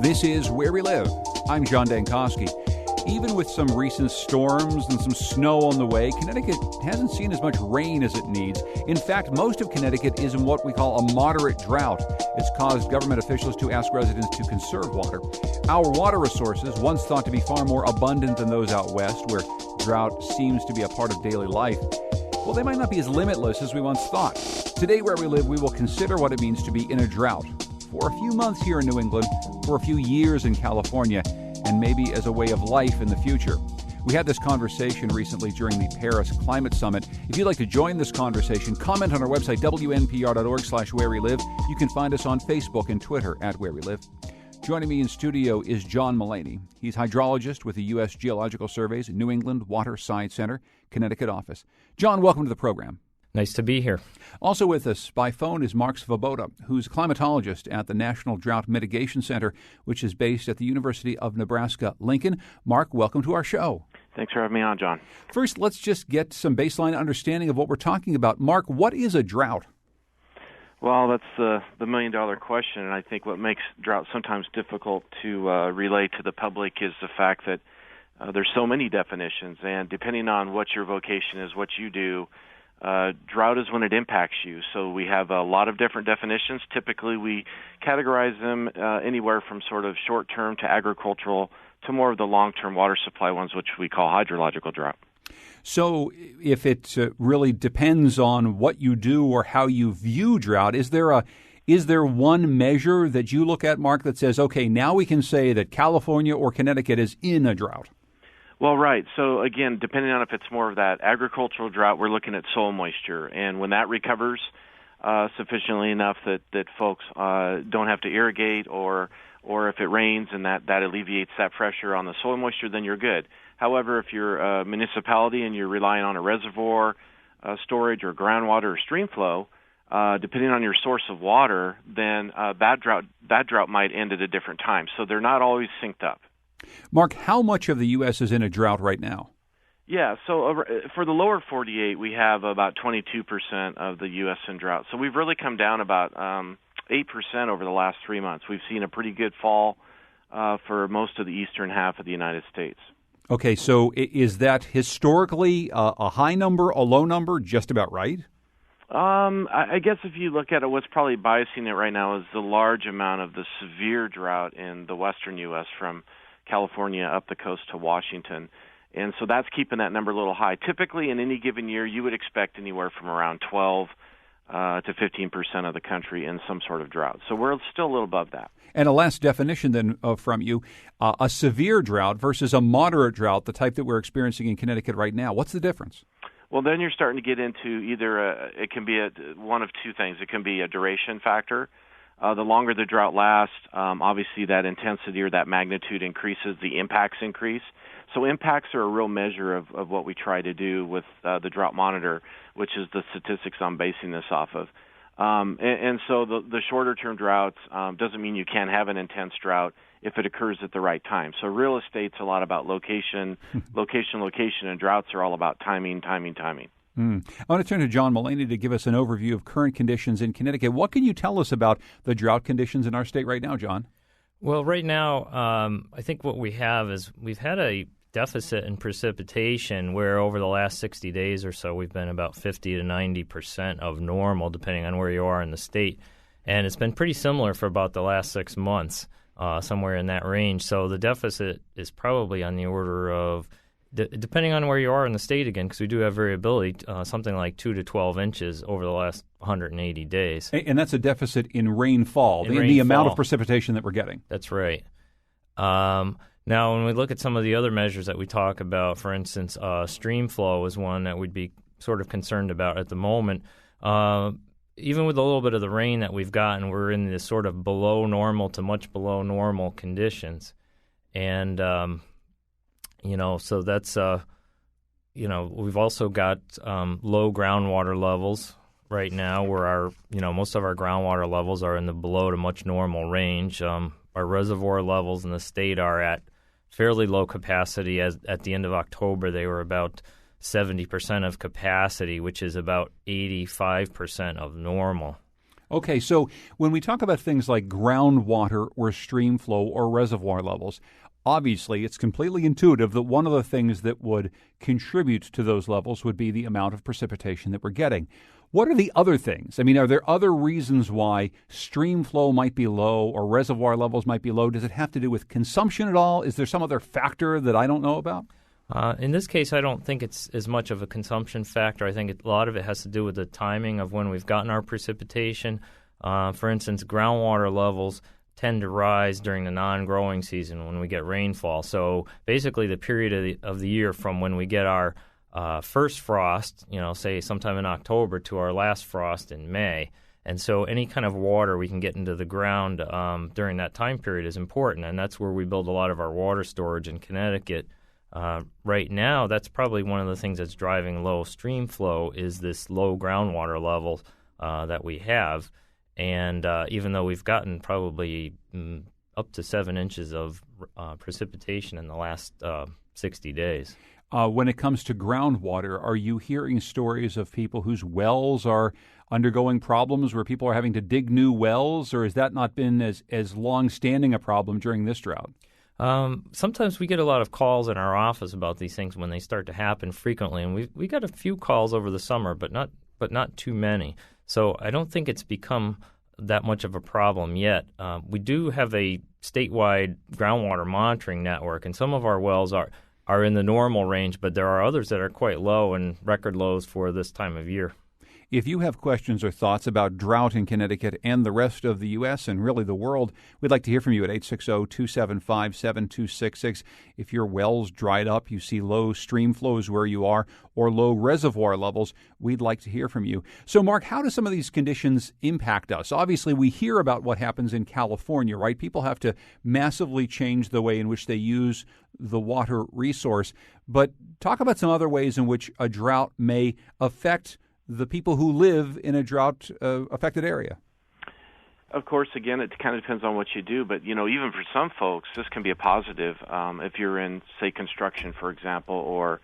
This is Where We Live. I'm John Dankosky. Even with some recent storms and some snow on the way, Connecticut hasn't seen as much rain as it needs. In fact, most of Connecticut is in what we call a moderate drought. It's caused government officials to ask residents to conserve water. Our water resources, once thought to be far more abundant than those out west, where drought seems to be a part of daily life, well, they might not be as limitless as we once thought. Today, Where We Live, we will consider what it means to be in a drought. For a few months here in New England, for a few years in California, and maybe as a way of life in the future. We had this conversation recently during the Paris Climate Summit. If you'd like to join this conversation, comment on our website, wnpr.org/wherewelive. You can find us on Facebook and Twitter at Where We Live. Joining me in studio is John Mullaney. He's hydrologist with the U.S. Geological Survey's New England Water Science Center, Connecticut office. John, welcome to the program. Nice to be here. Also with us by phone is Mark Svoboda, who's a climatologist at the National Drought Mitigation Center, which is based at the University of Nebraska-Lincoln. Mark, welcome to our show. Thanks for having me on, John. First, let's just get some baseline understanding of what we're talking about. Mark, what is a drought? Well, that's the million-dollar question, and I think what makes drought sometimes difficult to relay to the public is the fact that there's so many definitions, and depending on what your vocation is, what you do, drought is when it impacts you. So we have a lot of different definitions. Typically, we categorize them anywhere from sort of short-term to agricultural to more of the long-term water supply ones, which we call hydrological drought. So if it really depends on what you do or how you view drought, is there one measure that you look at, Mark, that says, okay, now we can say that California or Connecticut is in a drought? Well, right. So, again, depending on if it's more of that agricultural drought, we're looking at soil moisture. And when that recovers sufficiently enough that folks don't have to irrigate or if it rains and that alleviates that pressure on the soil moisture, then you're good. However, if you're a municipality and you're relying on a reservoir storage or groundwater or stream flow, depending on your source of water, then that drought might end at a different time. So they're not always synced up. Mark, how much of the U.S. is in a drought right now? Yeah, so for the lower 48, we have about 22% of the U.S. in drought. So we've really come down about 8% over the last 3 months. We've seen a pretty good fall for most of the eastern half of the United States. Okay, so is that historically a high number, a low number, just about right? I guess if you look at it, what's probably biasing it right now is the large amount of the severe drought in the western U.S. from California up the coast to Washington. And so that's keeping that number a little high. Typically, in any given year, you would expect anywhere from around 12 to 15% of the country in some sort of drought. So we're still a little above that. And a last definition then from you, a severe drought versus a moderate drought, the type that we're experiencing in Connecticut right now. What's the difference? Well, then you're starting to get into either it can be one of two things. It can be a duration factor. The longer the drought lasts, obviously that intensity or that magnitude increases, the impacts increase. So impacts are a real measure of what we try to do with the drought monitor, which is the statistics I'm basing this off of. And so the shorter-term droughts doesn't mean you can't have an intense drought if it occurs at the right time. So real estate's a lot about location, and droughts are all about timing. I want to turn to John Mullaney to give us an overview of current conditions in Connecticut. What can you tell us about the drought conditions in our state right now, John? Well, right now, I think what we have is we've had a deficit in precipitation where over the last 60 days or so we've been about 50 to 90% of normal, depending on where you are in the state. And it's been pretty similar for about the last 6 months, somewhere in that range. So the deficit is probably on the order of, depending on where you are in the state again, because we do have variability, something like 2 to 12 inches over the last 180 days. And that's a deficit in rainfall, the amount of precipitation that we're getting. That's right. Now, when we look at some of the other measures that we talk about, for instance, stream flow is one that we'd be sort of concerned about at the moment. Even with a little bit of the rain that we've gotten, we're in this sort of below normal to much below normal conditions. And so that's, we've also got low groundwater levels right now where most of our groundwater levels are in the below to much normal range. Our reservoir levels in the state are at fairly low capacity. At the end of October, they were about 70% of capacity, which is about 85% of normal. Okay, so when we talk about things like groundwater or stream flow or reservoir levels, obviously it's completely intuitive that one of the things that would contribute to those levels would be the amount of precipitation that we're getting. What are the other things? I mean, are there other reasons why stream flow might be low or reservoir levels might be low? Does it have to do with consumption at all? Is there some other factor that I don't know about? In this case, I don't think it's as much of a consumption factor. I think a lot of it has to do with the timing of when we've gotten our precipitation. For instance, groundwater levels tend to rise during the non-growing season when we get rainfall. So basically the period of the year from when we get our first frost, say sometime in October, to our last frost in May. And so any kind of water we can get into the ground during that time period is important, and that's where we build a lot of our water storage in Connecticut. Right now, that's probably one of the things that's driving low stream flow is this low groundwater level that we have. And even though we've gotten probably up to 7 inches of precipitation in the last 60 days. When it comes to groundwater, are you hearing stories of people whose wells are undergoing problems where people are having to dig new wells, or has that not been as long-standing a problem during this drought? Sometimes we get a lot of calls in our office about these things when they start to happen frequently, and we got a few calls over the summer, but not too many. So I don't think it's become that much of a problem yet. We do have a statewide groundwater monitoring network, and some of our wells are in the normal range, but there are others that are quite low and record lows for this time of year. If you have questions or thoughts about drought in Connecticut and the rest of the U.S. and really the world, we'd like to hear from you at 860-275-7266. If your well's dried up, you see low stream flows where you are, or low reservoir levels, we'd like to hear from you. So, Mark, how do some of these conditions impact us? Obviously, we hear about what happens in California, right? People have to massively change the way in which they use the water resource. But talk about some other ways in which a drought may affect the people who live in a drought-affected area. Of course, again, it kind of depends on what you do, but, even for some folks, this can be a positive if you're in, say, construction, for example, or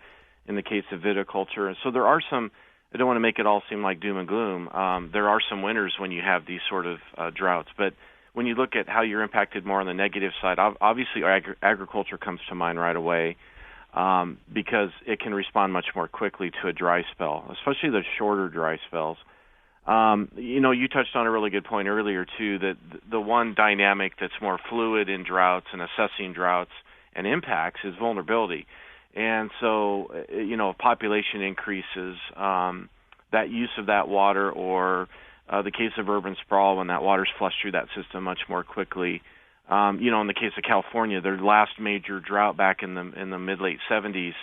in the case of viticulture. And so there are some, I don't want to make it all seem like doom and gloom. There are some winters when you have these sort of droughts, but when you look at how you're impacted more on the negative side, obviously agriculture comes to mind right away. Because it can respond much more quickly to a dry spell, especially the shorter dry spells. You touched on a really good point earlier, too, that the one dynamic that's more fluid in droughts and assessing droughts and impacts is vulnerability. And so, if population increases, that use of that water, or the case of urban sprawl, when that water's flushed through that system much more quickly. In the case of California, their last major drought back in the mid-late 70s,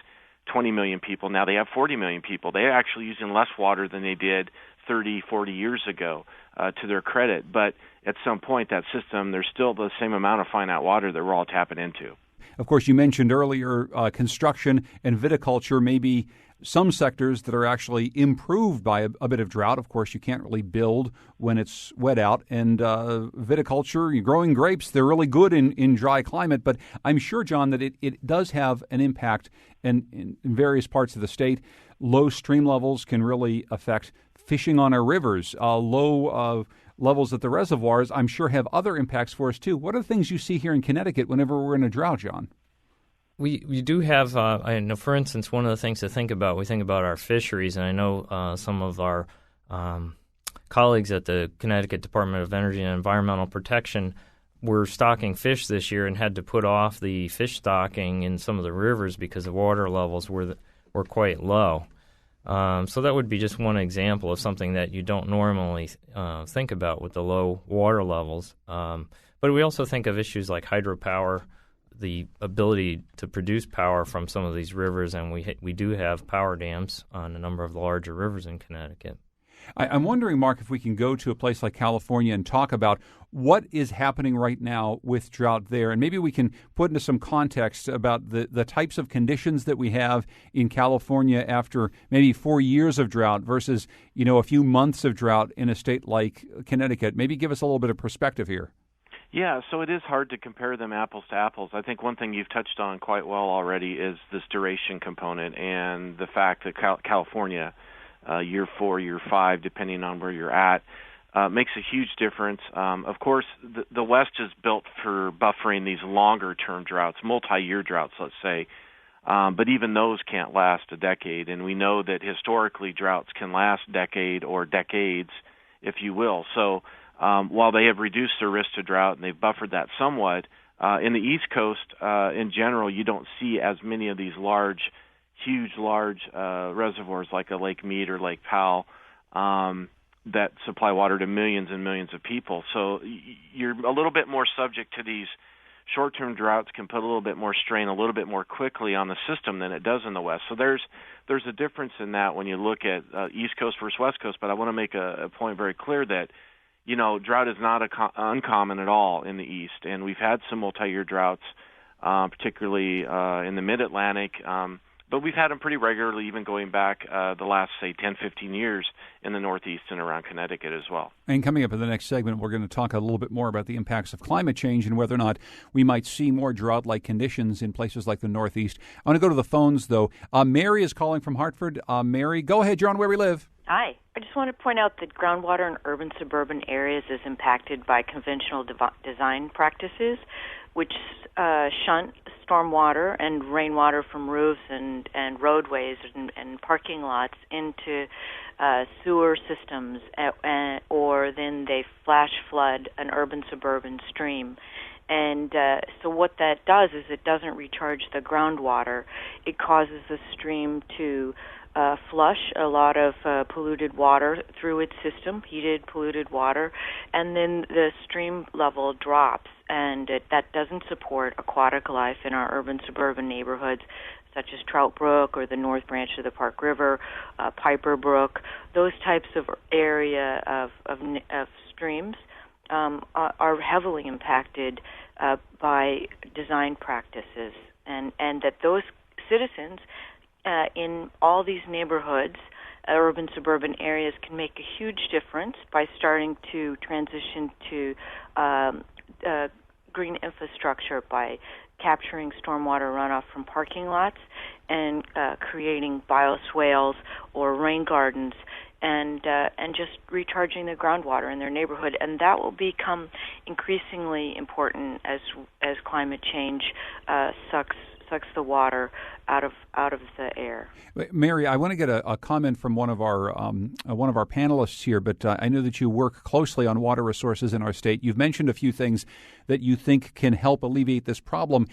20 million people. Now they have 40 million people. They're actually using less water than they did 30, 40 years ago, to their credit. But at some point, that system, there's still the same amount of finite water that we're all tapping into. Of course, you mentioned earlier construction and viticulture may be some sectors that are actually improved by a bit of drought. Of course, you can't really build when it's wet out. And viticulture, growing grapes, they're really good in dry climate. But I'm sure, John, that it does have an impact in various parts of the state. Low stream levels can really affect fishing on our rivers. Low levels at the reservoirs, I'm sure, have other impacts for us, too. What are the things you see here in Connecticut whenever we're in a drought, John? We do have, I know, for instance, one of the things to think about, we think about our fisheries, and I know some of our colleagues at the Connecticut Department of Energy and Environmental Protection were stocking fish this year and had to put off the fish stocking in some of the rivers because the water levels were quite low. So that would be just one example of something that you don't normally think about with the low water levels. But we also think of issues like hydropower, the ability to produce power from some of these rivers, and we do have power dams on a number of the larger rivers in Connecticut. I'm wondering, Mark, if we can go to a place like California and talk about what is happening right now with drought there, and maybe we can put into some context about the types of conditions that we have in California after maybe 4 years of drought versus, a few months of drought in a state like Connecticut. Maybe give us a little bit of perspective here. Yeah, so it is hard to compare them apples to apples. I think one thing you've touched on quite well already is this duration component and the fact that California, year 4, year 5, depending on where you're at, makes a huge difference. Of course, the West is built for buffering these longer-term droughts, multi-year droughts, let's say. But even those can't last a decade, and we know that historically droughts can last decade or decades, if you will. So while they have reduced their risk to drought and they've buffered that somewhat, in the East Coast in general, you don't see as many of these huge reservoirs like a Lake Mead or Lake Powell that supply water to millions and millions of people. So you're a little bit more subject to these short-term droughts can put a little bit more strain a little bit more quickly on the system than it does in the West. So there's a difference in that when you look at East Coast versus West Coast. But I want to make a point very clear that, drought is not uncommon at all in the East. And we've had some multi-year droughts, particularly in the Mid-Atlantic. But we've had them pretty regularly, even going back the last, say, 10, 15 years in the Northeast and around Connecticut as well. And coming up in the next segment, we're going to talk a little bit more about the impacts of climate change and whether or not we might see more drought-like conditions in places like the Northeast. I want to go to the phones, though. Mary is calling from Hartford. Mary, go ahead. You're on Where We Live. Hi. I just want to point out that groundwater in urban suburban areas is impacted by conventional design practices, which shunt stormwater and rainwater from roofs and roadways and parking lots into sewer systems, or then they flash flood an urban suburban stream. And so what that does is it doesn't recharge the groundwater. It causes the stream to flush a lot of polluted water through its system, heated, polluted water, and then the stream level drops, and that doesn't support aquatic life in our urban suburban neighborhoods, such as Trout Brook or the North Branch of the Park River, Piper Brook. Those types of area of streams are heavily impacted by design practices, and that those citizens in all these neighborhoods, urban suburban areas, can make a huge difference by starting to transition to green infrastructure by capturing stormwater runoff from parking lots and creating bioswales or rain gardens and just recharging the groundwater in their neighborhood. And that will become increasingly important as climate change sucks the water out of the air. Mary, I want to get a comment from one of our panelists here, but I know that you work closely on water resources in our state. You've mentioned a few things that you think can help alleviate this problem.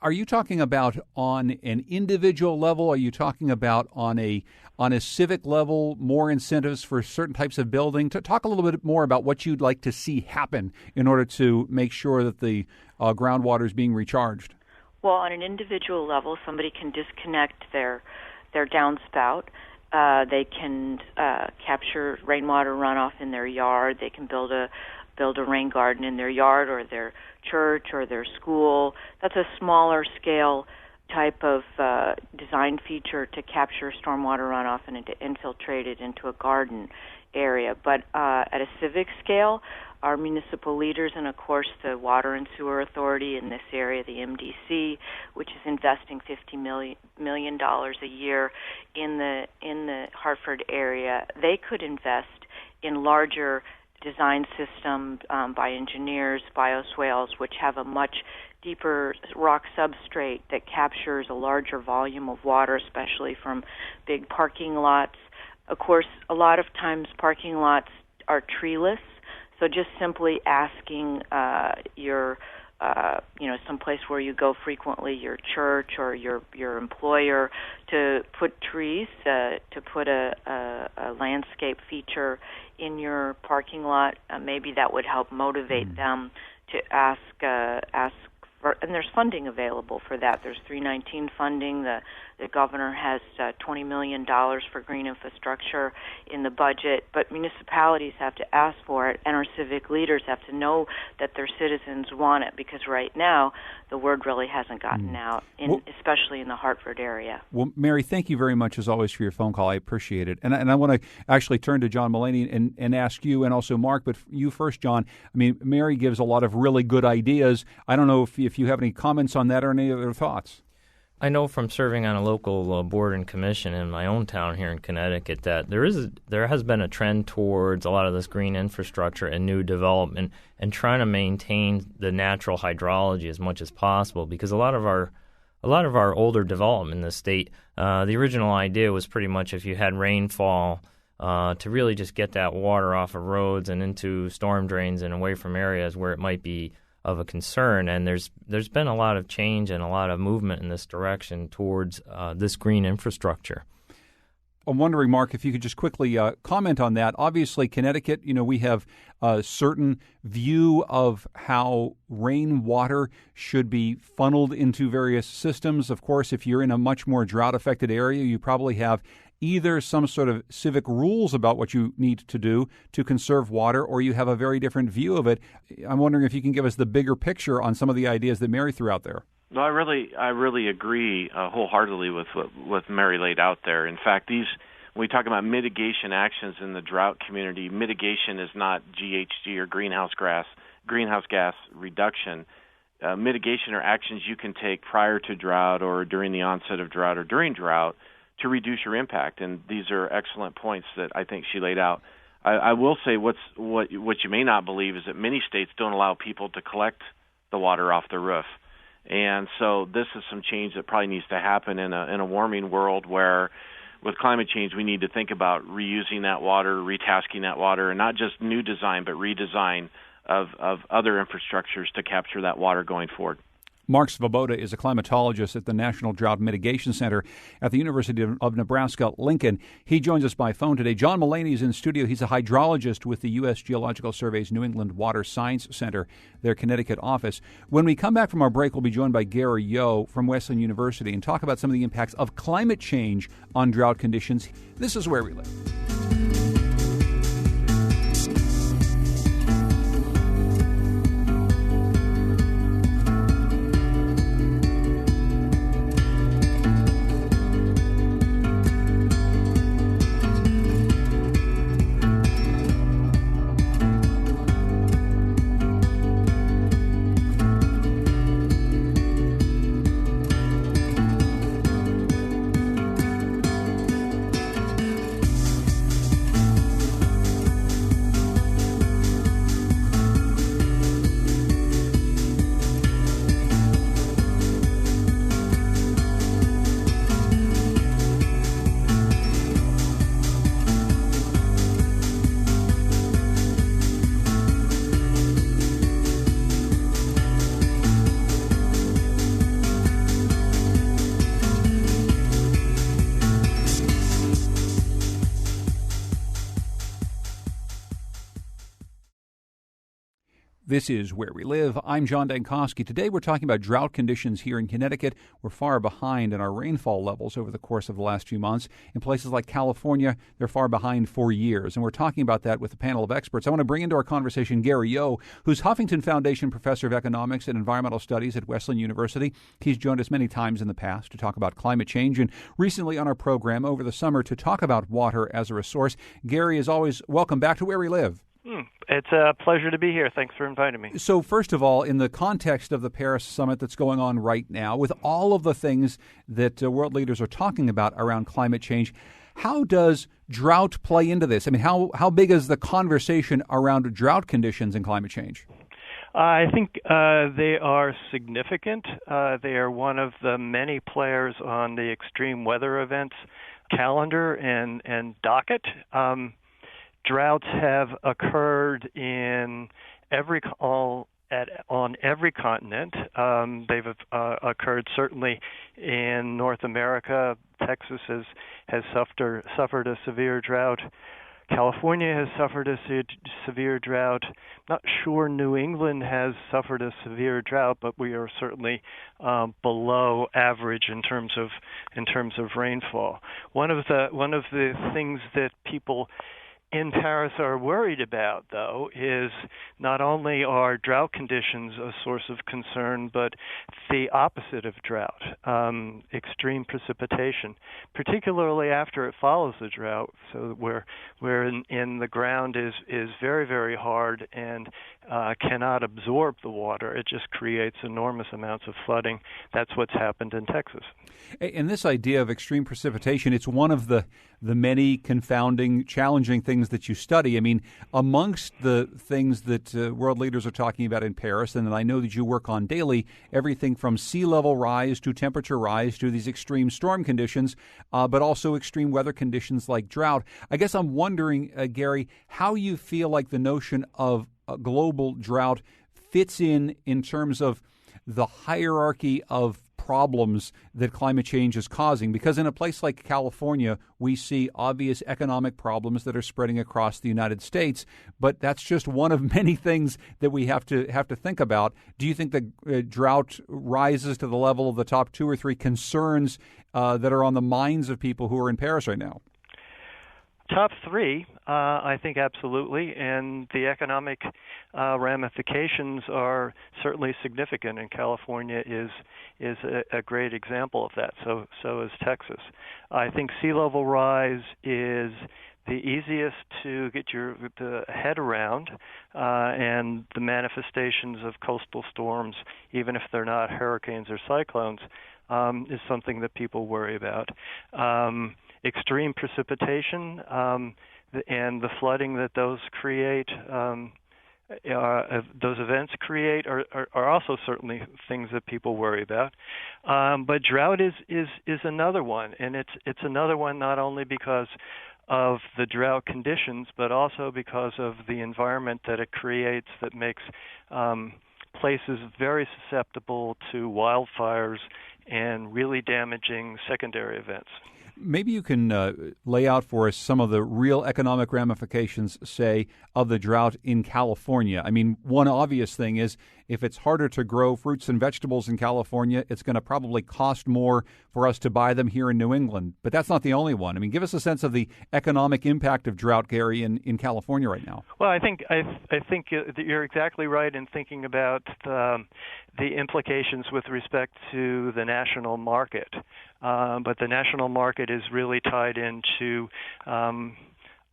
Are you talking about on an individual level? Are you talking about on a civic level, more incentives for certain types of building? Talk a little bit more about what you'd like to see happen in order to make sure that the groundwater is being recharged. Well, on an individual level, somebody can disconnect their downspout. They can capture rainwater runoff in their yard. They can build a rain garden in their yard or their church or their school. That's a smaller scale type of design feature to capture stormwater runoff and to infiltrate it into a garden area. But at a civic scale, our municipal leaders and, of course, the Water and Sewer Authority in this area, the MDC, which is investing $50 million a year in the Hartford area, they could invest in larger design systems by engineers, bioswales, which have a much deeper rock substrate that captures a larger volume of water, especially from big parking lots. Of course, a lot of times parking lots are treeless, so just simply asking someplace where you go frequently, your church or your employer, to put trees, to put a landscape feature in your parking lot, maybe that would help motivate them to ask for, and there's funding available for that. There's 319 funding. The governor has $20 million for green infrastructure in the budget, but municipalities have to ask for it, and our civic leaders have to know that their citizens want it, because right now the word really hasn't gotten out, especially in the Hartford area. Well, Mary, thank you very much, as always, for your phone call. I appreciate it. And I want to actually turn to John Mulaney and ask you, and also Mark, but you first, John. I mean, Mary gives a lot of really good ideas. I don't know if you have any comments on that or any other thoughts. I know from serving on a local board and commission in my own town here in Connecticut that there has been a trend towards a lot of this green infrastructure and new development and trying to maintain the natural hydrology as much as possible, because a lot of our older development in the state, the original idea was pretty much if you had rainfall to really just get that water off of roads and into storm drains and away from areas where it might be of a concern, and there's been a lot of change and a lot of movement in this direction towards this green infrastructure. I'm wondering, Mark, if you could just quickly comment on that. Obviously, Connecticut, we have a certain view of how rainwater should be funneled into various systems. Of course, if you're in a much more drought-affected area, you probably have either some sort of civic rules about what you need to do to conserve water, or you have a very different view of it. I'm wondering if you can give us the bigger picture on some of the ideas that Mary threw out there. No, I really agree wholeheartedly with what Mary laid out there. In fact, when we talk about mitigation actions in the drought community, mitigation is not GHG or greenhouse gas reduction. Mitigation are actions you can take prior to drought or during the onset of drought or during drought to reduce your impact, and these are excellent points that I think she laid out. I will say what you may not believe is that many states don't allow people to collect the water off the roof, and so this is some change that probably needs to happen in a warming world where, with climate change, we need to think about reusing that water, retasking that water, and not just new design but redesign of other infrastructures to capture that water going forward. Mark Svoboda is a climatologist at the National Drought Mitigation Center at the University of Nebraska-Lincoln. He joins us by phone today. John Mullaney is in studio. He's a hydrologist with the U.S. Geological Survey's New England Water Science Center, their Connecticut office. When we come back from our break, we'll be joined by Gary Yo from Wesleyan University and talk about some of the impacts of climate change on drought conditions. This is Where We Live. This is Where We Live. I'm John Dankosky. Today we're talking about drought conditions here in Connecticut. We're far behind in our rainfall levels over the course of the last few months. In places like California, they're far behind for years. And we're talking about that with a panel of experts. I want to bring into our conversation Gary Yo, who's Huffington Foundation Professor of Economics and Environmental Studies at Wesleyan University. He's joined us many times in the past to talk about climate change, and recently on our program over the summer to talk about water as a resource. Gary, as always, welcome back to Where We Live. It's a pleasure to be here. Thanks for inviting me. So first of all, in the context of the Paris summit that's going on right now, with all of the things that world leaders are talking about around climate change, how does drought play into this? I mean, how big is the conversation around drought conditions and climate change? I think they are significant. They are one of the many players on the extreme weather events calendar and docket. Droughts have occurred on every continent. They've occurred certainly in North America. Texas has suffered a severe drought. California has suffered a severe drought. Not sure New England has suffered a severe drought, but we are certainly below average in terms of rainfall. One of the things that people in Paris are worried about, though, is not only are drought conditions a source of concern, but the opposite of drought, extreme precipitation, particularly after it follows the drought, so where in the ground is very, very hard, and cannot absorb the water. It just creates enormous amounts of flooding. That's what's happened in Texas. And this idea of extreme precipitation, it's one of the many confounding, challenging things that you study. I mean, amongst the things that world leaders are talking about in Paris, and that I know that you work on daily, everything from sea level rise to temperature rise to these extreme storm conditions, but also extreme weather conditions like drought. I guess I'm wondering, Gary, how you feel like the notion of a global drought fits in terms of the hierarchy of problems that climate change is causing. Because in a place like California, we see obvious economic problems that are spreading across the United States, but that's just one of many things that we have to think about. Do you think that drought rises to the level of the top 2 or 3 concerns that are on the minds of people who are in Paris right now? Top 3, I think absolutely, and the economic ramifications are certainly significant, and California is a great example of that. So is Texas. I think sea level rise is the easiest to get the head around, and the manifestations of coastal storms, even if they're not hurricanes or cyclones, is something that people worry about. Extreme precipitation and the flooding that those create, those events create, are also certainly things that people worry about. But drought is another one, and it's another one not only because of the drought conditions, but also because of the environment that it creates that makes places very susceptible to wildfires and really damaging secondary events. Maybe you can lay out for us some of the real economic ramifications, say, of the drought in California. I mean, one obvious thing is if it's harder to grow fruits and vegetables in California, it's going to probably cost more for us to buy them here in New England. But that's not the only one. I mean, give us a sense of the economic impact of drought, Gary, in California right now. Well, I think you're exactly right in thinking about the implications with respect to the national market. But the national market is really tied into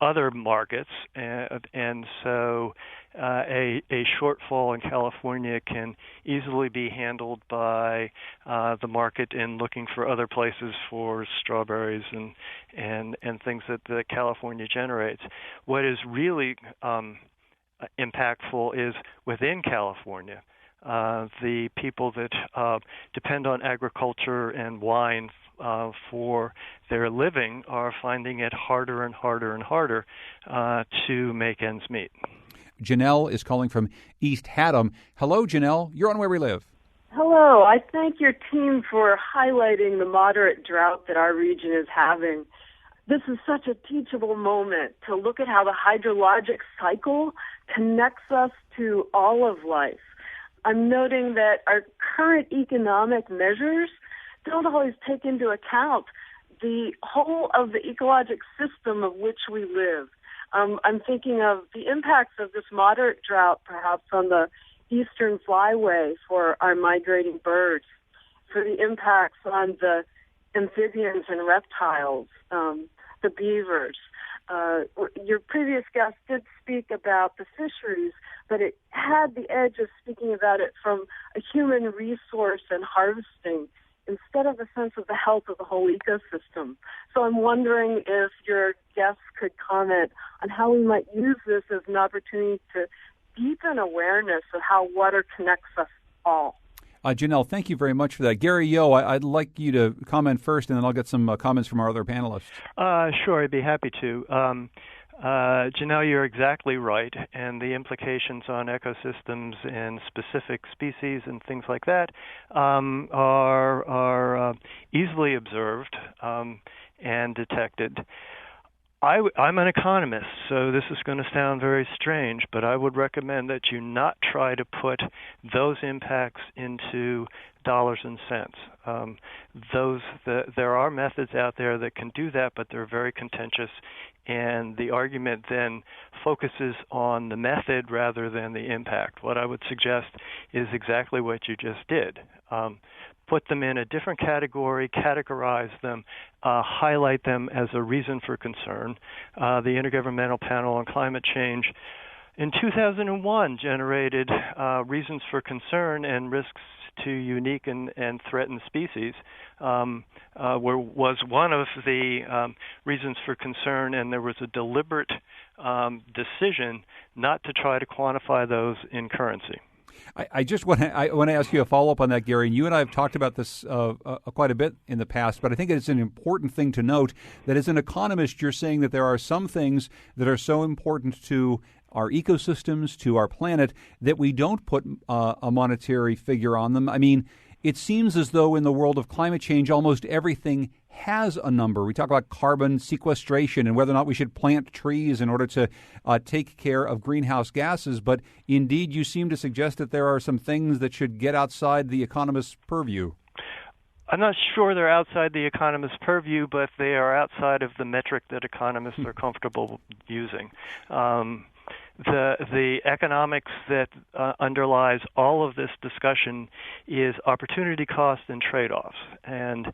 other markets, and so a shortfall in California can easily be handled by the market in looking for other places for strawberries and things that California generates. What is really impactful is within California. The people that depend on agriculture and wine for their living are finding it harder and harder and harder to make ends meet. Janelle is calling from East Haddam. Hello, Janelle. You're on Where We Live. Hello. I thank your team for highlighting the moderate drought that our region is having. This is such a teachable moment to look at how the hydrologic cycle connects us to all of life. I'm noting that our current economic measures don't always take into account the whole of the ecologic system of which we live. I'm thinking of the impacts of this moderate drought, perhaps on the eastern flyway for our migrating birds, for the impacts on the amphibians and reptiles, the beavers. Your previous guest did speak about the fisheries, but it had the edge of speaking about it from a human resource and harvesting instead of a sense of the health of the whole ecosystem. So I'm wondering if your guests could comment on how we might use this as an opportunity to deepen awareness of how water connects us all. Janelle, thank you very much for that. Gary Yo, I'd like you to comment first, and then I'll get some comments from our other panelists. Sure, I'd be happy to. Janelle, you're exactly right, and the implications on ecosystems and specific species and things like that are easily observed and detected. I'm an economist, so this is going to sound very strange, but I would recommend that you not try to put those impacts into dollars and cents. There are methods out there that can do that, but they're very contentious, and the argument then focuses on the method rather than the impact. What I would suggest is exactly what you just did. Put them in a different category, categorize them, highlight them as a reason for concern. The Intergovernmental Panel on Climate Change in 2001 generated reasons for concern and risks to unique and threatened species, was one of the reasons for concern, and there was a deliberate decision not to try to quantify those in currency. I just want to ask you a follow-up on that, Gary. And you and I have talked about this quite a bit in the past, but I think it's an important thing to note that as an economist, you're saying that there are some things that are so important to our ecosystems, to our planet, that we don't put a monetary figure on them. I mean, it seems as though in the world of climate change, almost everything has a number. We talk about carbon sequestration and whether or not we should plant trees in order to take care of greenhouse gases. But indeed, you seem to suggest that there are some things that should get outside the economist's purview. I'm not sure they're outside the economist's purview, but they are outside of the metric that economists are comfortable using. The economics that underlies all of this discussion is opportunity cost and trade-offs, and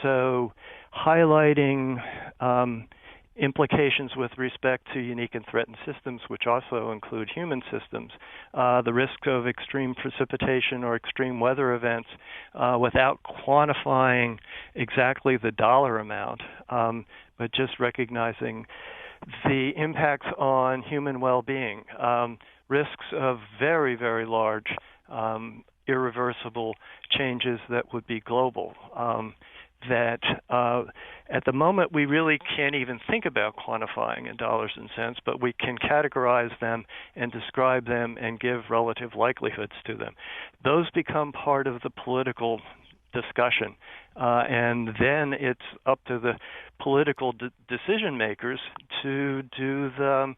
so highlighting implications with respect to unique and threatened systems, which also include human systems, the risk of extreme precipitation or extreme weather events, without quantifying exactly the dollar amount, but just recognizing the impacts on human well-being, risks of very, very large, irreversible changes that would be global, that at the moment we really can't even think about quantifying in dollars and cents, but we can categorize them and describe them and give relative likelihoods to them. Those become part of the political discussion, and then it's up to the political decision makers to do the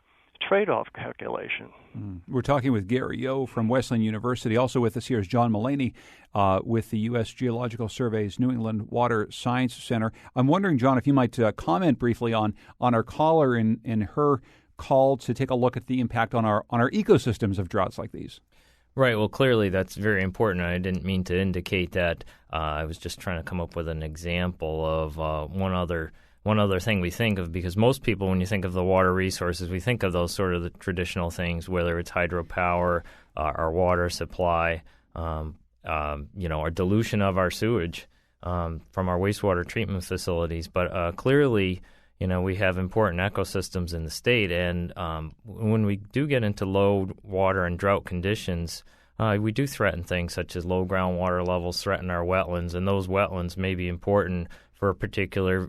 trade-off calculation. We're talking with Gary Yo from Wesleyan University. Also with us here is John Mullaney with the U.S. Geological Survey's New England Water Science Center. I'm wondering, John, if you might comment briefly on our caller in her call to take a look at the impact on our ecosystems of droughts like these. Right. Well, clearly that's very important. I didn't mean to indicate that. I was just trying to come up with an example of one other thing we think of, because most people, when you think of the water resources, we think of those sort of the traditional things, whether it's hydropower, our water supply, our dilution of our sewage from our wastewater treatment facilities. But clearly, we have important ecosystems in the state, and when we do get into low water and drought conditions, we do threaten things such as low groundwater levels threaten our wetlands, and those wetlands may be important for a particular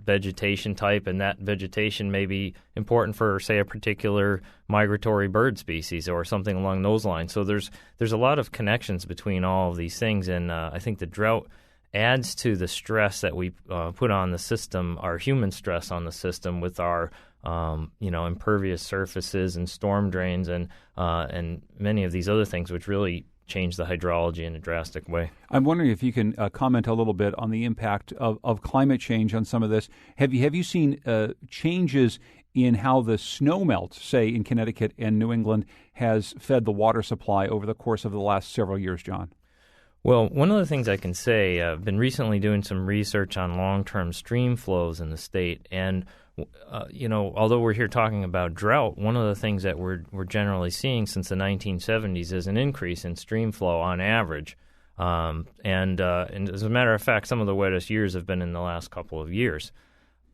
vegetation type, and that vegetation may be important for, say, a particular migratory bird species or something along those lines. So there's a lot of connections between all of these things, and I think the drought adds to the stress that we put on the system, our human stress on the system with our impervious surfaces and storm drains and many of these other things, which really change the hydrology in a drastic way. I'm wondering if you can comment a little bit on the impact of climate change on some of this. Have you seen changes in how the snow melt, say, in Connecticut and New England has fed the water supply over the course of the last several years, John? Well, one of the things I can say, I've been recently doing some research on long-term stream flows in the state, and although we're here talking about drought, one of the things that we're generally seeing since the 1970s is an increase in stream flow on average. And as a matter of fact, some of the wettest years have been in the last couple of years.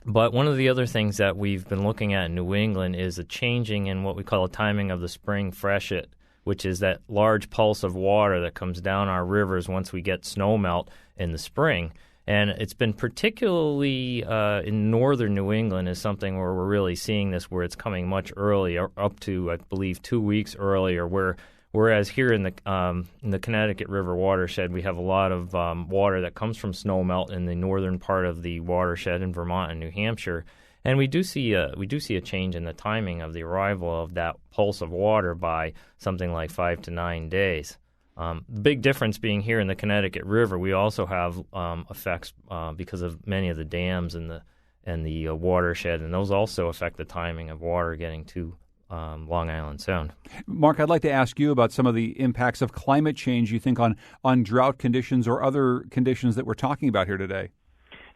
But one of the other things that we've been looking at in New England is a changing in what we call a timing of the spring freshet, which is that large pulse of water that comes down our rivers once we get snow melt in the spring. And it's been particularly in northern New England is something where we're really seeing this, where it's coming much earlier, up to, I believe, 2 weeks earlier, whereas here in the Connecticut River watershed, we have a lot of water that comes from snow melt in the northern part of the watershed in Vermont and New Hampshire. And we do see a change in the timing of the arrival of that pulse of water by something like 5 to 9 days. The big difference being here in the Connecticut River, we also have effects because of many of the dams and the watershed, and those also affect the timing of water getting to Long Island Sound. Mark, I'd like to ask you about some of the impacts of climate change you think on drought conditions or other conditions that we're talking about here today.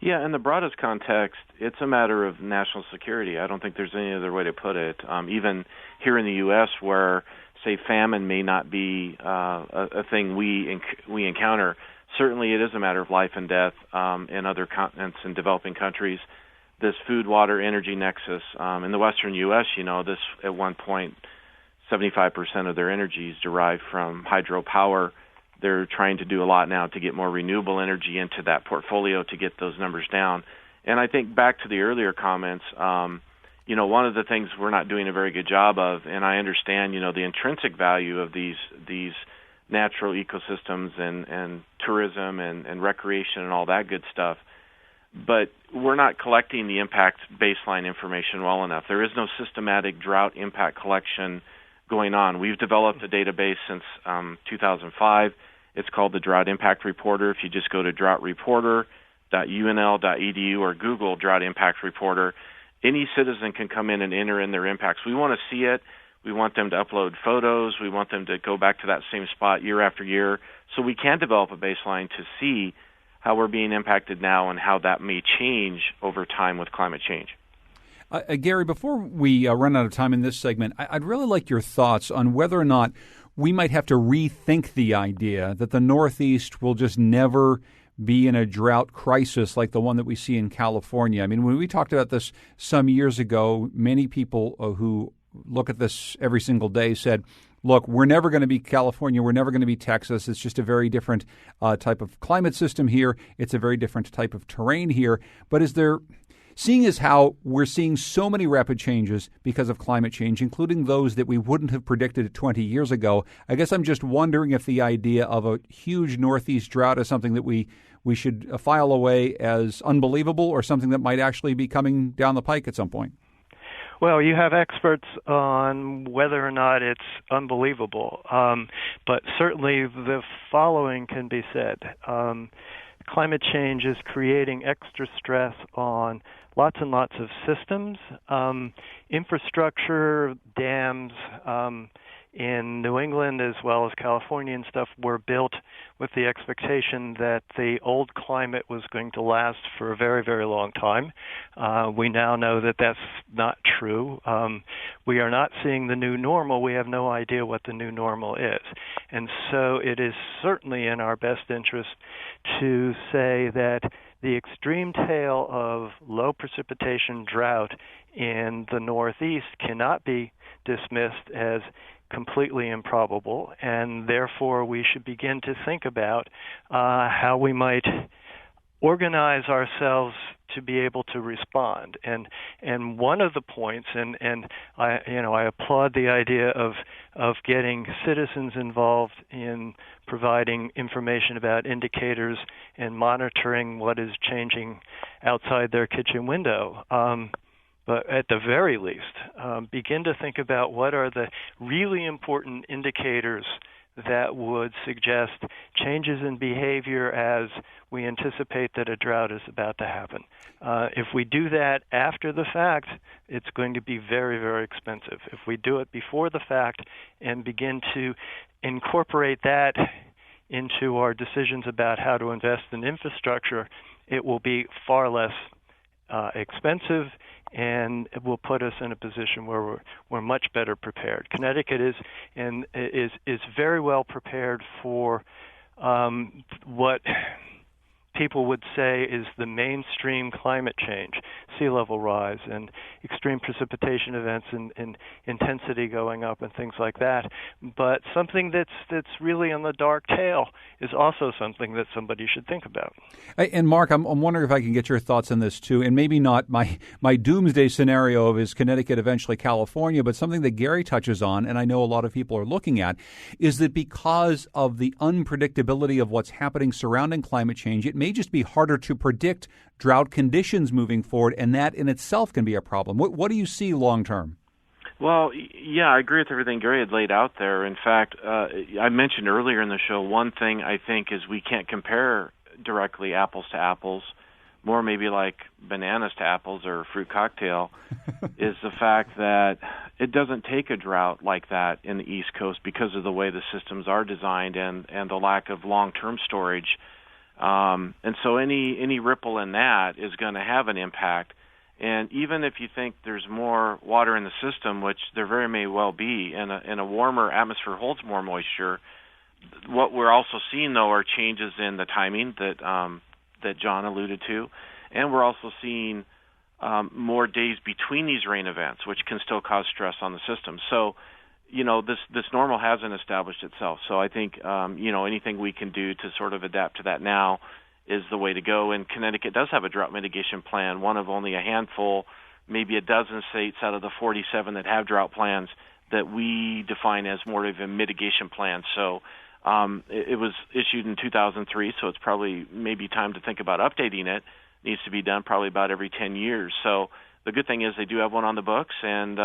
Yeah, in the broadest context, it's a matter of national security. I don't think there's any other way to put it. Even here in the U.S., where, say, famine may not be a thing we encounter, certainly it is a matter of life and death in other continents and developing countries. This food, water, energy nexus. In the western U.S., this at one point, 75% of their energy is derived from hydropower. They're trying to do a lot now to get more renewable energy into that portfolio to get those numbers down. And I think back to the earlier comments, one of the things we're not doing a very good job of, and I understand, the intrinsic value of these natural ecosystems and tourism and recreation and all that good stuff, but we're not collecting the impact baseline information well enough. There is no systematic drought impact collection going on. We've developed a database since 2005. It's called the Drought Impact Reporter. If you just go to droughtreporter.unl.edu or Google Drought Impact Reporter, any citizen can come in and enter in their impacts. We want to see it. We want them to upload photos. We want them to go back to that same spot year after year so we can develop a baseline to see how we're being impacted now and how that may change over time with climate change. Gary, before we run out of time in this segment, I'd really like your thoughts on whether or not we might have to rethink the idea that the Northeast will just never be in a drought crisis like the one that we see in California. I mean, when we talked about this some years ago, many people who look at this every single day said, look, we're never going to be California. We're never going to be Texas. It's just a very different type of climate system here. It's a very different type of terrain here. But seeing as how we're seeing so many rapid changes because of climate change, including those that we wouldn't have predicted 20 years ago, I guess I'm just wondering if the idea of a huge Northeast drought is something that we should file away as unbelievable or something that might actually be coming down the pike at some point. Well, you have experts on whether or not it's unbelievable, but certainly the following can be said. Climate change is creating extra stress on lots and lots of systems. Infrastructure, dams in New England as well as California and stuff were built with the expectation that the old climate was going to last for a very, very long time. We now know that that's not true. We are not seeing the new normal. We have no idea what the new normal is. And so it is certainly in our best interest to say that the extreme tail of low precipitation drought in the Northeast cannot be dismissed as completely improbable, and therefore we should begin to think about how we might organize ourselves to be able to respond. And one of the points, and I applaud the idea of getting citizens involved in providing information about indicators and monitoring what is changing outside their kitchen window. But at the very least, begin to think about what are the really important indicators that would suggest changes in behavior as we anticipate that a drought is about to happen. If we do that after the fact, it's going to be very, very expensive. If we do it before the fact and begin to incorporate that into our decisions about how to invest in infrastructure, it will be far less expensive, and it will put us in a position where we're much better prepared. Connecticut is very well prepared for what people would say is the mainstream climate change, sea level rise and extreme precipitation events and intensity going up and things like that. But something that's really on the dark tail is also something that somebody should think about. And Mark, I'm wondering if I can get your thoughts on this too, and maybe not my doomsday scenario of is Connecticut eventually California, but something that Gary touches on, and I know a lot of people are looking at, is that because of the unpredictability of what's happening surrounding climate change, it may just be harder to predict drought conditions moving forward, and that in itself can be a problem. What do you see long term? Well, yeah, I agree with everything Gary had laid out there. In fact, I mentioned earlier in the show, one thing I think is we can't compare directly apples to apples, more maybe like bananas to apples or a fruit cocktail, is the fact that it doesn't take a drought like that in the East Coast because of the way the systems are designed and the lack of long-term storage And so any ripple in that is going to have an impact. And even if you think there's more water in the system, which there very may well be, and a warmer atmosphere holds more moisture, what we're also seeing, though, are changes in the timing that John alluded to. And we're also seeing more days between these rain events, which can still cause stress on the system. So, this normal hasn't established itself. So I think, anything we can do to sort of adapt to that now is the way to go. And Connecticut does have a drought mitigation plan, one of only a handful, maybe a dozen states out of the 47 that have drought plans that we define as more of a mitigation plan. So it was issued in 2003, so it's probably maybe time to think about updating it. Needs to be done probably about every 10 years. So the good thing is they do have one on the books, and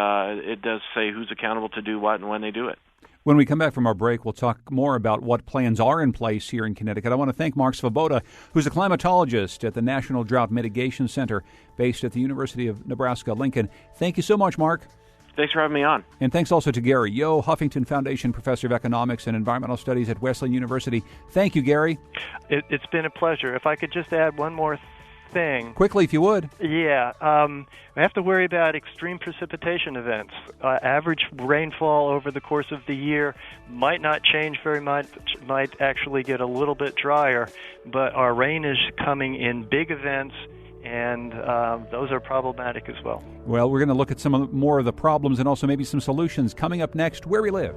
it does say who's accountable to do what and when they do it. When we come back from our break, we'll talk more about what plans are in place here in Connecticut. I want to thank Mark Svoboda, who's a climatologist at the National Drought Mitigation Center based at the University of Nebraska-Lincoln. Thank you so much, Mark. Thanks for having me on. And thanks also to Gary Yo, Huffington Foundation Professor of Economics and Environmental Studies at Wesleyan University. Thank you, Gary. It's been a pleasure. If I could just add one more thing. Quickly, if you would. Yeah. We have to worry about extreme precipitation events. Average rainfall over the course of the year might not change very much, might actually get a little bit drier, but our rain is coming in big events, and those are problematic as well. Well, we're going to look at more of the problems and also maybe some solutions coming up next, Where We Live.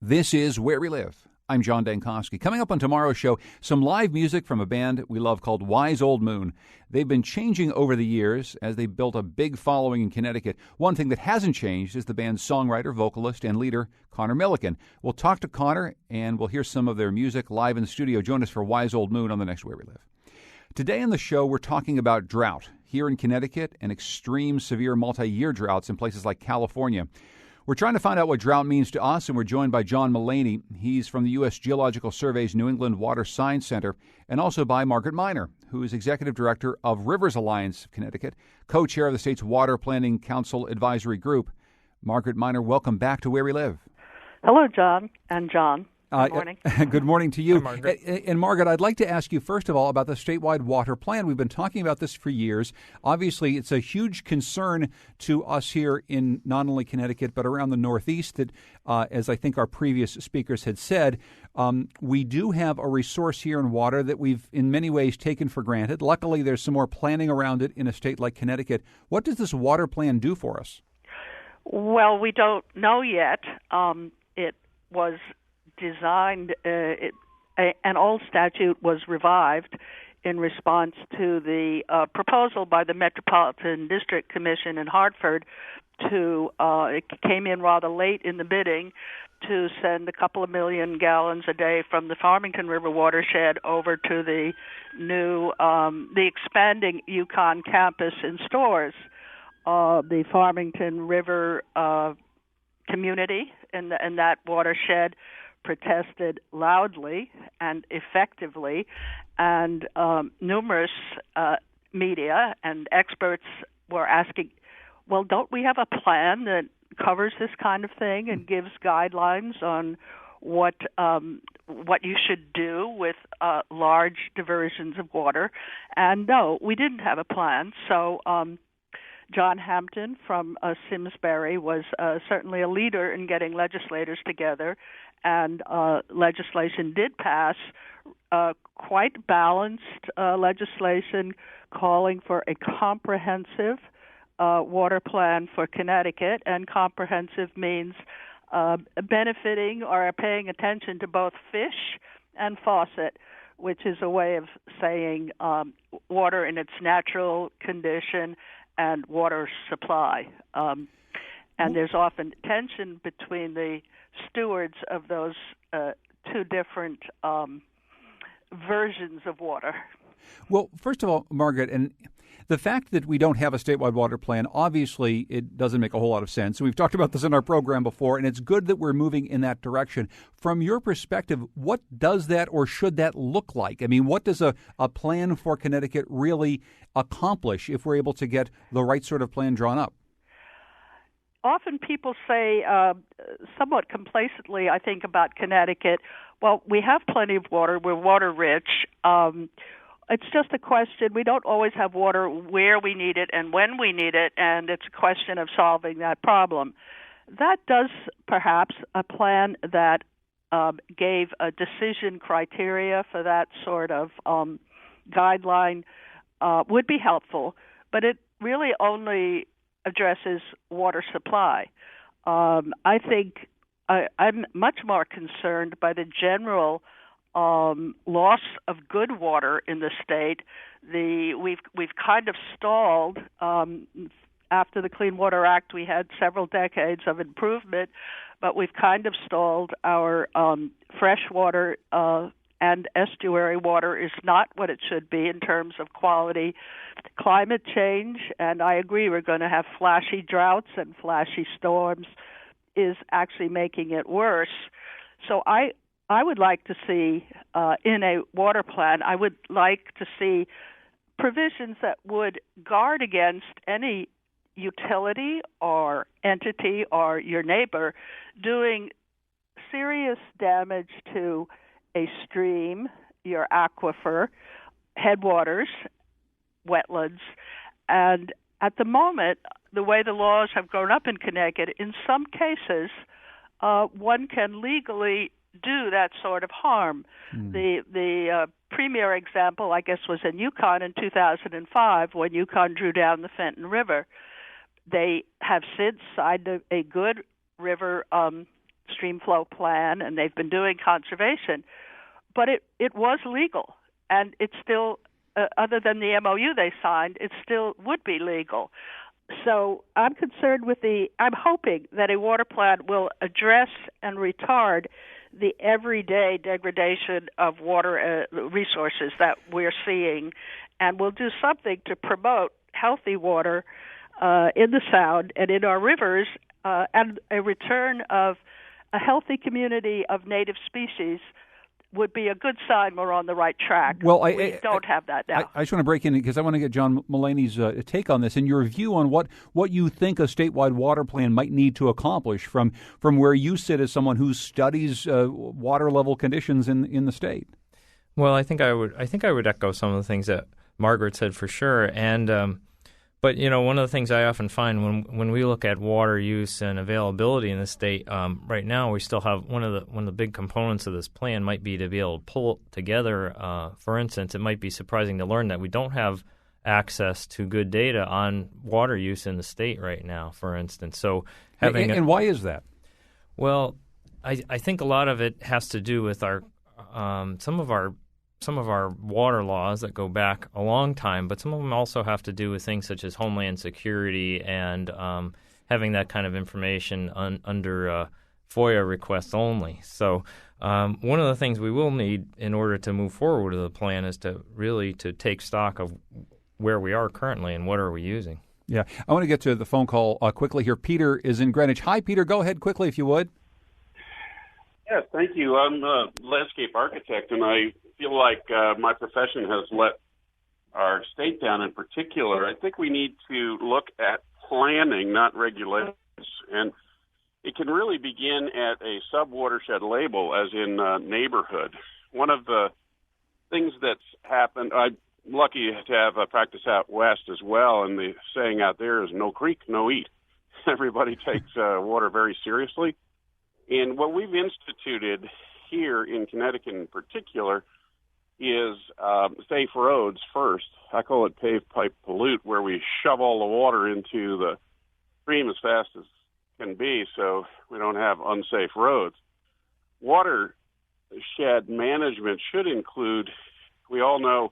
This is Where We Live. I'm John Dankosky. Coming up on tomorrow's show, some live music from a band we love called Wise Old Moon. They've been changing over the years as they built a big following in Connecticut. One thing that hasn't changed is the band's songwriter, vocalist, and leader, Connor Milliken. We'll talk to Connor, and we'll hear some of their music live in the studio. Join us for Wise Old Moon on the next Where We Live. Today on the show, we're talking about drought here in Connecticut and extreme, severe multi-year droughts in places like California. We're trying to find out what drought means to us, and we're joined by John Mullaney. He's from the U.S. Geological Survey's New England Water Science Center, and also by Margaret Miner, who is Executive Director of Rivers Alliance of Connecticut, co-chair of the state's Water Planning Council Advisory Group. Margaret Miner, welcome back to Where We Live. Hello, John and John. Good morning. Good morning to you. Hi, Margaret. And Margaret, I'd like to ask you, first of all, about the statewide water plan. We've been talking about this for years. Obviously, it's a huge concern to us here in not only Connecticut, but around the Northeast that, as I think our previous speakers had said, we do have a resource here in water that we've in many ways taken for granted. Luckily, there's some more planning around it in a state like Connecticut. What does this water plan do for us? Well, we don't know yet. It was designed, an old statute was revived in response to the proposal by the Metropolitan District Commission in Hartford it came in rather late in the bidding to send a couple of million gallons a day from the Farmington River watershed over to the new, the expanding Yukon campus in Storrs. The Farmington River community in that watershed protested loudly and effectively, and numerous media and experts were asking, well, don't we have a plan that covers this kind of thing and gives guidelines on what you should do with large diversions of water? And no, we didn't have a plan. So John Hampton from Simsbury was certainly a leader in getting legislators together, and legislation did pass, quite balanced legislation calling for a comprehensive water plan for Connecticut, and comprehensive means benefiting or paying attention to both fish and faucet. which is a way of saying water in its natural condition and water supply. And there's often tension between the stewards of those two different versions of water. Well, first of all, Margaret, and the fact that we don't have a statewide water plan, obviously it doesn't make a whole lot of sense. We've talked about this in our program before, and it's good that we're moving in that direction. From your perspective, what does that or should that look like? I mean, what does a plan for Connecticut really accomplish if we're able to get the right sort of plan drawn up? Often people say, somewhat complacently, I think, about Connecticut, well, we have plenty of water. We're water rich. It's just a question. We don't always have water where we need it and when we need it, and it's a question of solving that problem. That does, perhaps, a plan that gave a decision criteria for that sort of guideline would be helpful, but it really only addresses water supply. I think I'm much more concerned by the general loss of good water in the state. We've kind of stalled. After the Clean Water Act, we had several decades of improvement, but we've kind of stalled. Our fresh water and estuary water is not what it should be in terms of quality. Climate change, and I agree we're going to have flashy droughts and flashy storms, is actually making it worse. So I would like to see, in a water plan, I would like to see provisions that would guard against any utility or entity or your neighbor doing serious damage to a stream, your aquifer, headwaters, wetlands. And at the moment, the way the laws have grown up in Connecticut, in some cases, one can legally do that sort of harm. The premier example, I guess, was in Yukon in 2005 when Yukon drew down the Fenton River. They have since signed a good river stream flow plan, and they've been doing conservation. But it was legal, and it's still, other than the MOU they signed, it still would be legal. So I'm concerned with I'm hoping that a water plan will address and retard the everyday degradation of water resources that we're seeing, and will do something to promote healthy water in the Sound and in our rivers, and a return of a healthy community of native species would be a good sign we're on the right track. Well, we don't have that now. I just want to break in because I want to get John Mulaney's take on this and your view on what you think a statewide water plan might need to accomplish from where you sit as someone who studies water level conditions in the state. Well, I think I would echo some of the things that Margaret said for sure, and but one of the things I often find when we look at water use and availability in the state, right now we still have one of the big components of this plan might be to be able to pull together. For instance, it might be surprising to learn that we don't have access to good data on water use in the state right now. For instance, so and why is that? Well, I think a lot of it has to do with our some of our water laws that go back a long time, but some of them also have to do with things such as homeland security and having that kind of information under FOIA requests only. So one of the things we will need in order to move forward with the plan is to really take stock of where we are currently and what are we using. Yeah, I want to get to the phone call quickly here. Peter is in Greenwich. Hi, Peter. Go ahead quickly if you would. Yes, thank you. I'm a landscape architect, and I feel like my profession has let our state down in particular. I think we need to look at planning, not regulations. And it can really begin at a sub-watershed label, as in neighborhood. One of the things that's happened, I'm lucky to have a practice out west as well, and the saying out there is no creek, no eat. Everybody takes water very seriously. And what we've instituted here in Connecticut in particular is safe roads first. I call it pave, pipe, pollute, where we shove all the water into the stream as fast as can be so we don't have unsafe roads. Water watershed management should include, we all know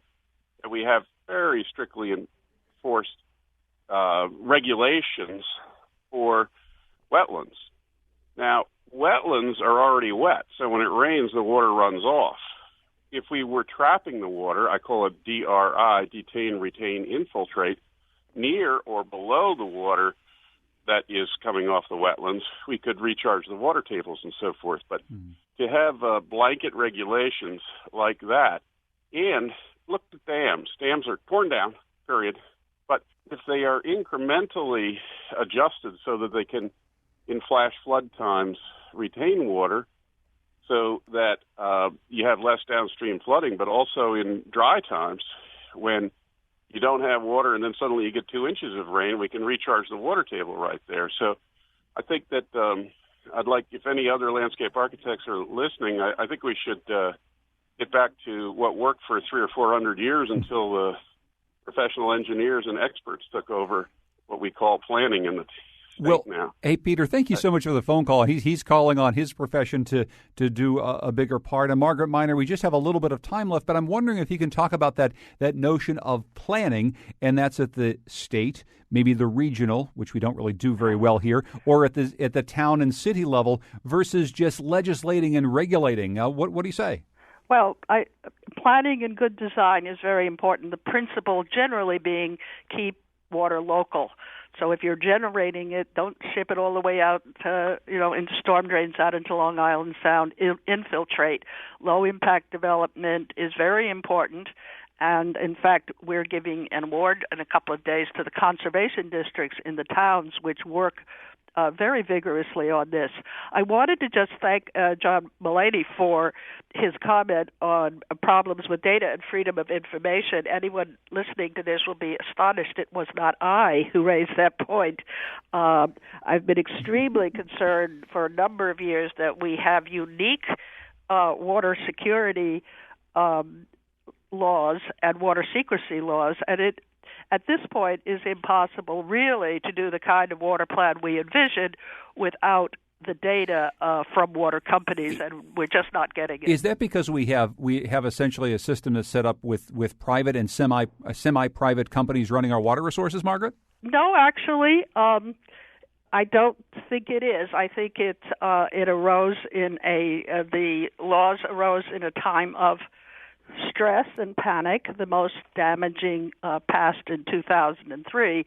that we have very strictly enforced regulations for wetlands. Now, wetlands are already wet, so when it rains, the water runs off. If we were trapping the water, I call it DRI, detain, retain, infiltrate, near or below the water that is coming off the wetlands, we could recharge the water tables and so forth. But to have blanket regulations like that, and look at dams. Dams are torn down, period. But if they are incrementally adjusted so that they can, in flash flood times, retain water so that you have less downstream flooding, but also in dry times when you don't have water and then suddenly you get 2 inches of rain, we can recharge the water table right there. So I think that I'd like, if any other landscape architects are listening, I think we should get back to what worked for 300 or 400 years until the professional engineers and experts took over what we call planning in the state now. Hey, Peter, thank you so much for the phone call. He's calling on his profession to do a bigger part. And Margaret Miner, we just have a little bit of time left, but I'm wondering if you can talk about that notion of planning, and that's at the state, maybe the regional, which we don't really do very well here, or at the town and city level versus just legislating and regulating. What do you say? Well, planning and good design is very important. The principle generally being keep water local. So if you're generating it, don't ship it all the way out to, into storm drains out into Long Island Sound. Infiltrate. Low-impact development is very important. And, in fact, we're giving an award in a couple of days to the conservation districts in the towns which work very vigorously on this. I wanted to just thank John Mulaney for his comment on problems with data and freedom of information. Anyone listening to this will be astonished it was not I who raised that point. I've been extremely concerned for a number of years that we have unique water security laws and water secrecy laws, and it at this point is impossible really to do the kind of water plan we envisioned without the data from water companies, and we're just not getting it. Is that because we have essentially a system that's set up with private and semi-private companies running our water resources, Margaret? No, actually, I don't think it is. I think it arose in the laws arose in a time of stress and panic, the most damaging passed in 2003.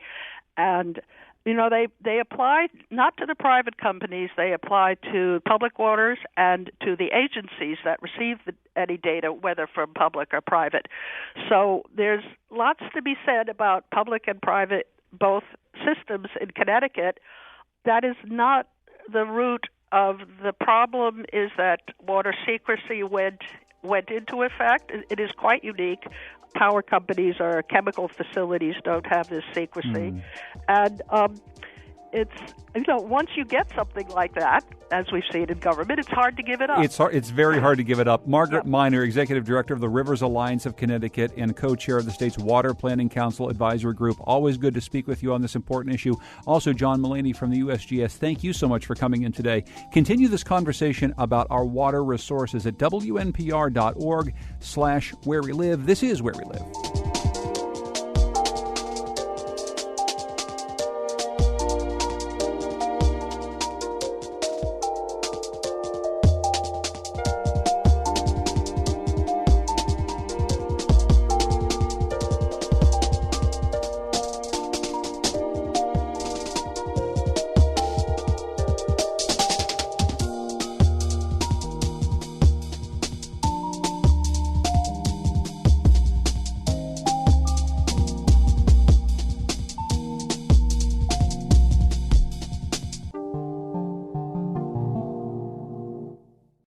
And, they applied not to the private companies, they applied to public waters and to the agencies that receive any data, whether from public or private. So there's lots to be said about public and private, both systems in Connecticut. That is not the root of the problem, is that water secrecy went into effect. It is quite unique. Power companies or chemical facilities don't have this secrecy. And it's, once you get something like that, as we've seen in government, it's hard to give it up. It's very hard to give it up. Margaret Miner, Executive Director of the Rivers Alliance of Connecticut and Co-Chair of the state's Water Planning Council Advisory Group. Always good to speak with you on this important issue. Also, John Mulaney from the USGS, thank you so much for coming in today. Continue this conversation about our water resources at WNPR.org/where we live. This is Where We Live.